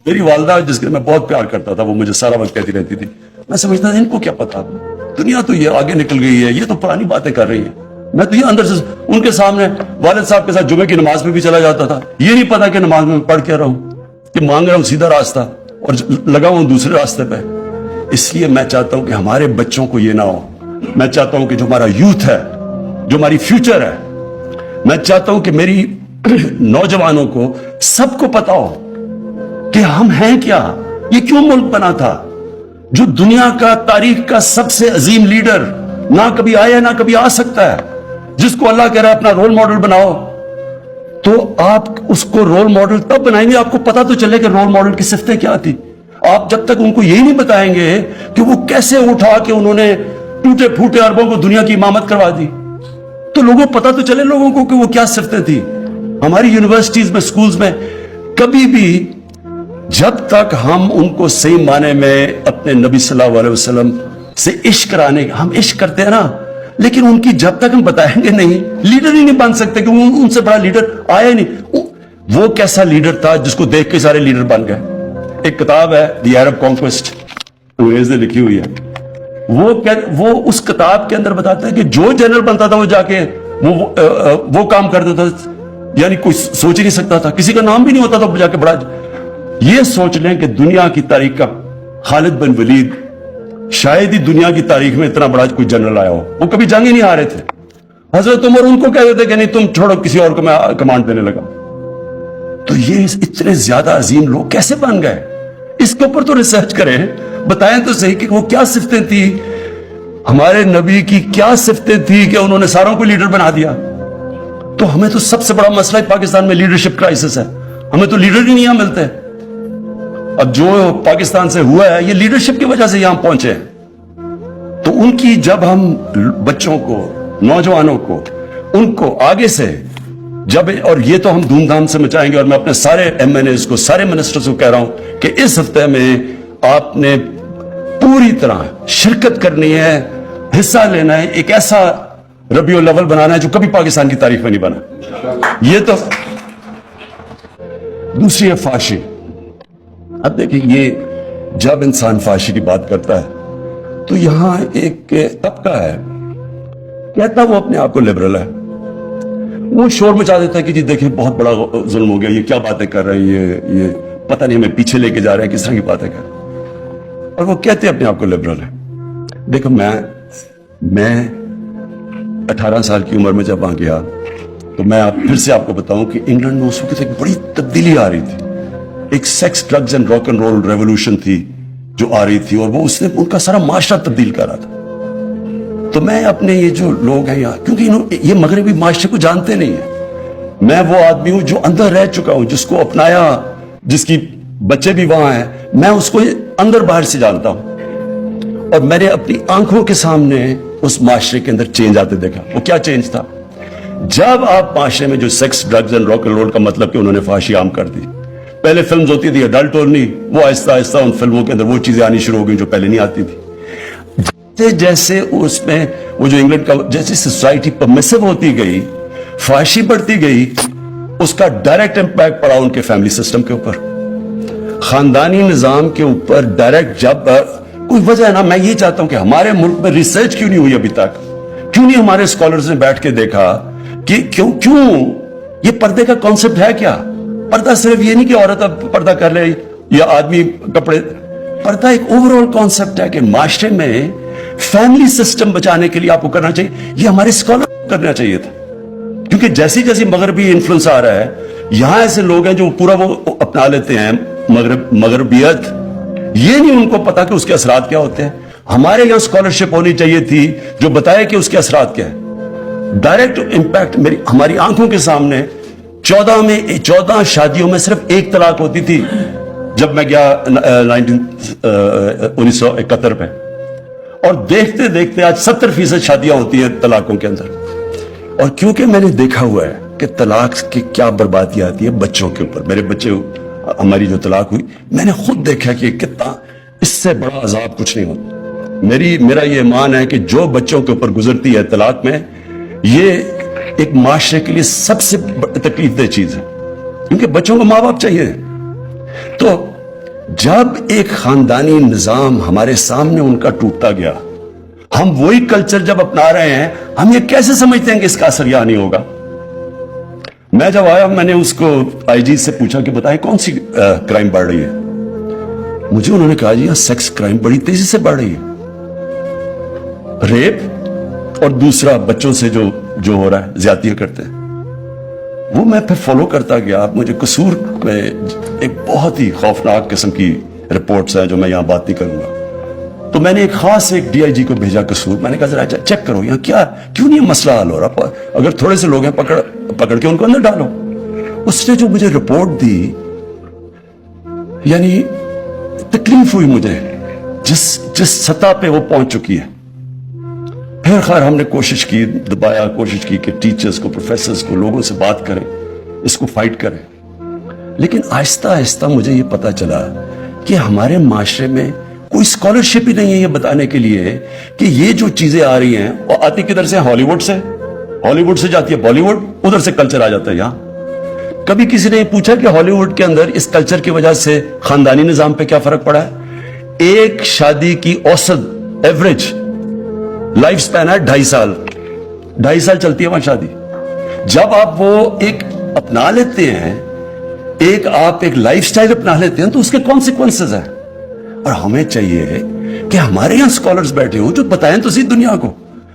میری والدہ جس کے میں بہت پیار کرتا تھا وہ مجھے سارا وقت کہتی رہتی تھی، میں سمجھتا تھا ان کو کیا پتا، دنیا تو یہ آگے نکل گئی ہے، یہ تو پرانی باتیں کر رہی ہیں۔ میں تو یہ اندر سے ان کے سامنے والد صاحب کے ساتھ جمعے کی نماز میں بھی چلا جاتا تھا، یہ نہیں پتا کہ نماز میں پڑھ کیا رہا ہوں، کہ مانگ رہا ہوں سیدھا راستہ اور لگا ہوں دوسرے راستے پہ۔ اس لیے میں چاہتا ہوں کہ ہمارے بچوں کو یہ نہ ہو۔ میں چاہتا ہوں کہ جو ہمارا یوتھ ہے، جو ہماری فیوچر ہے، میں چاہتا ہوں کہ میری نوجوانوں کو سب کو پتا ہو کہ ہم ہیں کیا، یہ کیوں ملک بنا تھا، جو دنیا کا تاریخ کا سب سے عظیم لیڈر نہ کبھی آیا نہ کبھی آ سکتا ہے، جس کو اللہ کہہ رہا ہے اپنا رول ماڈل بناؤ، تو آپ اس کو رول ماڈل تب بنائیں گے آپ کو پتا تو چلے کہ رول ماڈل کی صفتیں کیا تھی۔ آپ جب تک ان کو یہی نہیں بتائیں گے کہ وہ کیسے اٹھا کے انہوں نے ٹوٹے پھوٹے اربوں کو دنیا کی امامت کروا دی، تو لوگوں کو پتا تو چلے لوگوں کو کہ وہ کیا صفتیں تھی۔ ہماری یونیورسٹیز میں، سکولز میں کبھی بھی جب تک ہم ان کو صحیح معنی میں اپنے نبی صلی اللہ علیہ وسلم سے عشق کرانے، ہم عشق کرتے ہیں نا، لیکن ان کی جب تک ہم بتائیں گے نہیں، لیڈر ہی نہیں بن سکتے کہ ان سے بڑا لیڈر آیا ہی نہیں۔ وہ کیسا لیڈر تھا جس کو دیکھ کے سارے لیڈر بن گئے۔ ایک کتاب ہے دی عرب کانکویسٹ، انگریز نے لکھی ہوئی ہے، وہ اس کتاب کے اندر بتاتا ہے کہ جو جنرل بنتا تھا وہ جا کے وہ کام کرتا تھا، یعنی کوئی سوچ ہی نہیں سکتا تھا، کسی کا نام بھی نہیں ہوتا تھا جا کے بڑا۔ یہ سوچ لیں کہ دنیا کی تاریخ کا خالد بن ولید شاید ہی دنیا کی تاریخ میں اتنا بڑا کوئی جنرل آیا ہو، وہ کبھی جنگ ہی نہیں ہارے تھے۔ حضرت عمر ان کو کہہ دیتے کہ نہیں تم چھوڑو کسی اور کو میں کمانڈ دینے لگا۔ تو یہ اتنے زیادہ عظیم لوگ کیسے بن گئے؟ اس کے اوپر تو ریسرچ کریں، بتائیں تو صحیح کہ وہ کیا صفتیں تھی، ہمارے نبی کی کیا صفتیں تھی کہ انہوں نے ساروں کو لیڈر بنا دیا۔ تو ہمیں تو سب سے بڑا مسئلہ پاکستان میں لیڈرشپ کرائسس ہے، ہمیں تو لیڈر ہی نہیں ملتے۔ اب جو پاکستان سے ہوا ہے یہ لیڈرشپ کی وجہ سے یہاں پہنچے۔ تو ان کی جب ہم بچوں کو، نوجوانوں کو، ان کو آگے سے جب، اور یہ تو ہم دھوم دھام سے مچائیں گے، اور میں اپنے سارے ایم این ایز کو، سارے منسٹرز کو کہہ رہا ہوں کہ اس ہفتے میں آپ نے پوری طرح شرکت کرنی ہے، حصہ لینا ہے، ایک ایسا ربیع الاول بنانا ہے جو کبھی پاکستان کی تاریخ میں نہیں بنا۔ یہ تو دوسری ہے فحاشی۔ اب دیکھیں، یہ جب انسان فحاشی کی بات کرتا ہے تو یہاں ایک طبقہ ہے کہتا وہ اپنے آپ کو لبرل ہے، وہ شور مچا دیتا ہے کہ جی دیکھیں بہت بڑا ظلم ہو گیا، یہ کیا باتیں کر رہے ہیں، یہ پتہ نہیں ہمیں پیچھے لے کے جا رہے ہیں، کس طرح کی باتیں کر رہے ہیں، اور وہ کہتے ہیں اپنے آپ کو لبرل ہے۔ دیکھو میں 18 سال کی عمر میں جب وہاں گیا تو میں پھر سے آپ کو بتاؤں کہ انگلینڈ میں اس وقت ایک بڑی تبدیلی آ رہی تھی، ایک sex, drugs and rock and roll revolution تھی جو آ رہی تھی، اور وہ اس نے ان کا سارا معاشرہ تبدیل کر رہا تھا۔ تو میں اپنے یہ جو لوگ ہیں یہاں، کیونکہ یہ مغربی معاشرے کو جانتے نہیں ہیں، میں وہ آدمی ہوں جو اندر رہ چکا ہوں، جس کو اپنایا، جس کی بچے بھی وہاں ہیں، میں اس کو اندر باہر سے جانتا ہوں، اور میں نے اپنی آنکھوں کے سامنے اس معاشرے کے اندر چینج آتے دیکھا۔ وہ کیا چینج تھا؟ جب آپ معاشرے میں جو sex, drugs and rock and roll کا مطلب کہ انہوں نے فحاشی عام کر دی، پہلے فلمز ہوتی تھی ایڈلٹ اونلی، وہ آہستہ آہستہ ان فلموں کے اندر وہ چیزیں آنی شروع ہو گئی جو پہلے نہیں آتی تھی۔ جیسے اس میں وہ جو انگلینڈ کا، جیسے سوسائٹی پرمیسو ہوتی گئی، فحاشی بڑھتی گئی، اس کا ڈائریکٹ امپیکٹ پڑا ان کے فیملی سسٹم کے اوپر، خاندانی نظام کے اوپر ڈائریکٹ۔ جب کوئی وجہ ہے نا، میں یہ چاہتا ہوں کہ ہمارے ملک میں ریسرچ کیوں نہیں ہوئی ابھی تک، کیوں نہیں ہمارے اسکالرز نے بیٹھ کے دیکھا کہ کیوں یہ پردے کا کانسیپٹ ہے کیا؟ پردہ صرف یہ نہیں کہ عورت اب پردہ کر لے یا آدمی کپڑے، پردہ ایک اوور آل کانسیپٹ ہے کہ معاشرے میں فیملی سسٹم بچانے کے لیے آپ کو کرنا چاہیے۔ یہ ہمارے اسکالر کرنا چاہیے تھا، کیونکہ جیسی جیسی مغربی انفلوئنس آ رہا ہے، یہاں ایسے لوگ ہیں جو پورا وہ اپنا لیتے ہیں مغربیت، یہ نہیں ان کو پتا کہ اس کے اثرات کیا ہوتے ہیں۔ ہمارے یہاں اسکالرشپ ہونی چاہیے تھی جو بتائے کہ اس کے اثرات کیا ہے، ڈائریکٹ امپیکٹ ہماری آنکھوں کے سامنے۔ 14 شادیوں میں صرف ایک طلاق ہوتی تھی جب میں گیا 1971 میں، اور دیکھتے دیکھتے آج 70% شادیاں ہوتی ہیں طلاقوں کے اندر۔ اور کیونکہ میں نے دیکھا ہوا ہے کہ طلاق کی کیا بربادی آتی ہے بچوں کے اوپر، میرے بچے، ہماری جو طلاق ہوئی، میں نے خود دیکھا کہ کتنا اس سے بڑا عذاب کچھ نہیں ہوتا۔ میرا یہ ایمان ہے کہ جو بچوں کے اوپر گزرتی ہے طلاق میں، یہ ایک معاشرے کے لیے سب سے تکلیف دہ چیز ہے، کیونکہ بچوں کو ماں باپ چاہیے۔ تو جب ایک خاندانی نظام ہمارے سامنے ان کا ٹوٹتا گیا, ہم وہی کلچر جب اپنا رہے ہیں, ہم یہ کیسے سمجھتے ہیں کہ اس کا اثر یہاں نہیں ہوگا؟ میں جب آیا, میں نے اس کو آئی جی سے پوچھا کہ بتائیں کون سی کرائم بڑھ رہی ہے. مجھے انہوں نے کہا جی سیکس کرائم بڑی تیزی سے بڑھ رہی ہے, ریپ اور دوسرا بچوں سے جو ہو رہا ہے, زیادتیاں کرتے ہیں. وہ میں پھر فالو کرتا گیا. مجھے قصور میں ایک بہت ہی خوفناک قسم کی رپورٹس ہیں جو میں یہاں بات نہیں کروں گا. تو میں نے ایک خاص ایک ڈی آئی جی کو بھیجا قصور. میں نے کہا ذرا چیک کرو یہاں کیوں نہیں مسئلہ حل ہو رہا, اگر تھوڑے سے لوگ ہیں پکڑ کے ان کو اندر ڈالو. اس نے جو مجھے رپورٹ دی, یعنی تکلیف ہوئی مجھے جس سطح پہ وہ پہنچ چکی ہے. پھر خیر ہم نے کوشش کی کہ ٹیچرز کو, پروفیسرز کو, لوگوں سے بات کریں, اس کو فائٹ کریں. لیکن آہستہ آہستہ مجھے یہ پتا چلا کہ ہمارے معاشرے میں کوئی اسکالرشپ ہی نہیں ہے یہ بتانے کے لیے کہ یہ جو چیزیں آ رہی ہیں وہ آتی کدھر سے, ہالی ووڈ سے جاتی ہے بالی ووڈ, ادھر سے کلچر آ جاتا ہے یہاں. کبھی کسی نے یہ پوچھا کہ ہالی ووڈ کے اندر اس کلچر کی وجہ سے خاندانی نظام پہ کیا فرق پڑا ہے؟ ایک شادی کی اوسط ایوریج لائف سپین ہے 2.5 سال چلتی ہے وہاں شادی. جب آپ وہ ایک اپنا لیتے ہیں, آپ ایک لائف سٹائل اپنا لیتے ہیں, تو اس کے کانسیکوینسز ہیں. اور ہمیں چاہیے کہ ہمارے یہاں اسکالرز بیٹھے ہوں جو بتائیں تو صحیح دنیا کو,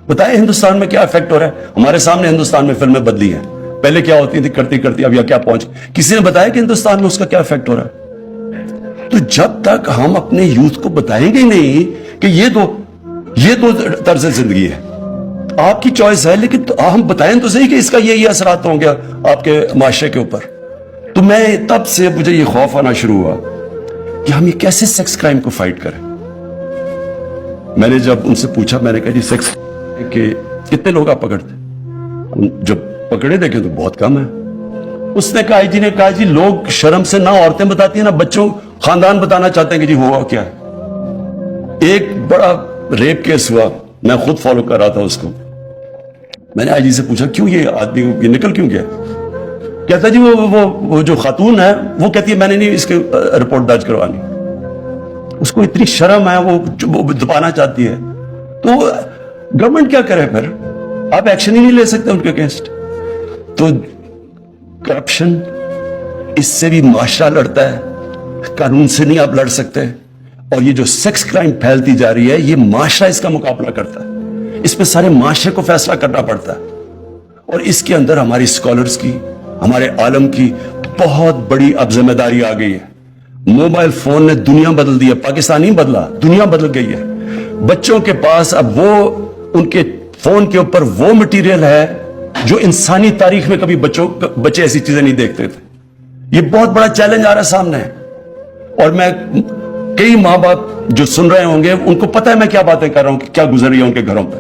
بتائیں ہندوستان میں کیا افیکٹ ہو رہا ہے. ہمارے سامنے ہندوستان میں فلمیں بدلی ہیں, پہلے کیا ہوتی تھی کرتی اب یا کیا پہنچ, کسی نے بتایا کہ ہندوستان میں اس کا کیا افیکٹ ہو رہا ہے؟ تو جب تک ہم اپنے یوتھ کو بتائیں گے نہیں کہ یہ تو طرز زندگی ہے, آپ کی چوائس ہے, لیکن ہم بتائیں تو صحیح کہ اس کا یہی اثرات ہوں گے آپ کے معاشرے کے اوپر. تو میں تب سے مجھے یہ خوف آنا شروع ہوا کہ ہم یہ کیسے سیکس کرائم کو فائٹ کریں. میں نے جب ان سے پوچھا, میں نے کہا جی سیکس کہ کتنے لوگ آپ پکڑتے؟ جب پکڑے دیکھیں تو بہت کم ہے. اس نے کہا جی جی لوگ شرم سے نہ عورتیں بتاتی ہیں نہ بچوں, خاندان بتانا چاہتے ہیں کہ جی ہوا کیا ہے. ایک بڑا ریپ کیس ہوا, میں خود فالو کر رہا تھا اس کو. میں نے آئی جی سے پوچھا کیوں یہ آدمی یہ نکل کیوں گیا؟ کہتا جی وہ جو خاتون ہے وہ کہتی ہے میں نے نہیں اس کی رپورٹ درج کروانی. اس کو اتنی شرم ہے, وہ دبانا چاہتی ہے. تو گورنمنٹ کیا کرے پھر؟ آپ ایکشن ہی نہیں لے سکتے ان کے اگینسٹ. تو کرپشن, اس سے بھی معاشرہ لڑتا ہے, قانون سے نہیں آپ لڑ سکتے. اور یہ جو سیکس کرائم پھیلتی جا رہی ہے, یہ معاشرہ اس کا مقابلہ کرتا ہے. اس پہ سارے معاشرے کو فیصلہ کرنا پڑتا ہے. اور اس کے اندر ہماری اسکالرز کی, ہمارے عالم کی بہت بڑی اب ذمہ داری آ گئی ہے. موبائل فون نے دنیا بدل دی ہے, پاکستان نہیں بدلا, دنیا بدل گئی ہے. بچوں کے پاس اب وہ ان کے فون کے اوپر وہ مٹیریل ہے جو انسانی تاریخ میں کبھی بچے ایسی چیزیں نہیں دیکھتے تھے. یہ بہت بڑا چیلنج آ رہا ہے سامنے. اور میں کئی ماں باپ جو سن رہے ہوں گے ان کو پتہ ہے میں کیا باتیں کر رہا ہوں کہ کیا گزر رہی ہے ان کے گھروں پہ.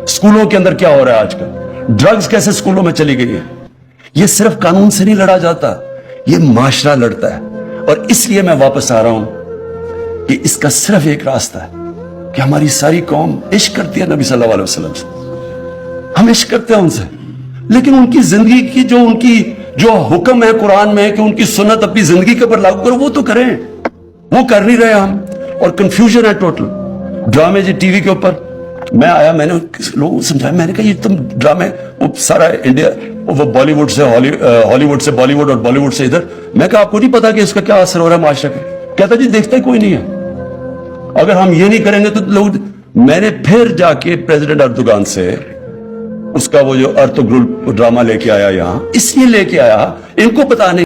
اسکولوں کے اندر کیا ہو رہا ہے آج کل, ڈرگز کیسے اسکولوں میں چلی گئی ہے. یہ صرف قانون سے نہیں لڑا جاتا, یہ معاشرہ لڑتا ہے. اور اس لیے میں واپس آ رہا ہوں کہ اس کا صرف ایک راستہ ہے کہ ہماری ساری قوم عشق کرتی ہے نبی صلی اللہ علیہ وسلم سے. ہم عشق کرتے ہیں ان سے, لیکن ان کی زندگی کی جو حکم ہے قرآن میں کہ ان کی سنت اپنی زندگی کے اوپر لاگو کرو, وہ تو کریں. وہ کر نہیں رہے ہم, اور کنفیوژن ہے ٹوٹل. ڈرامے جی ٹی وی کے اوپر میں آیا, میں نے لوگوں کو سمجھایا, میں نے کہا یہ تم ڈرامے وہ سارا انڈیا وہ بالی ووڈ سے ہالی ووڈ سے بالی ووڈ اور بالی ووڈ سے ادھر. میں کہا آپ کو نہیں پتا کہ اس کا کیا اثر ہو رہا ہے معاشرے پہ؟ کہتا جی دیکھتا ہی کوئی نہیں ہے. اگر ہم یہ نہیں کریں گے تو لوگ. میں نے پھر جا کے پریزیڈنٹ اردوغان سے اس کا وہ جو ارتو گرل ڈرامہ لے کے آیا یہاں, اس لیے لے کے آیا ان کو بتانے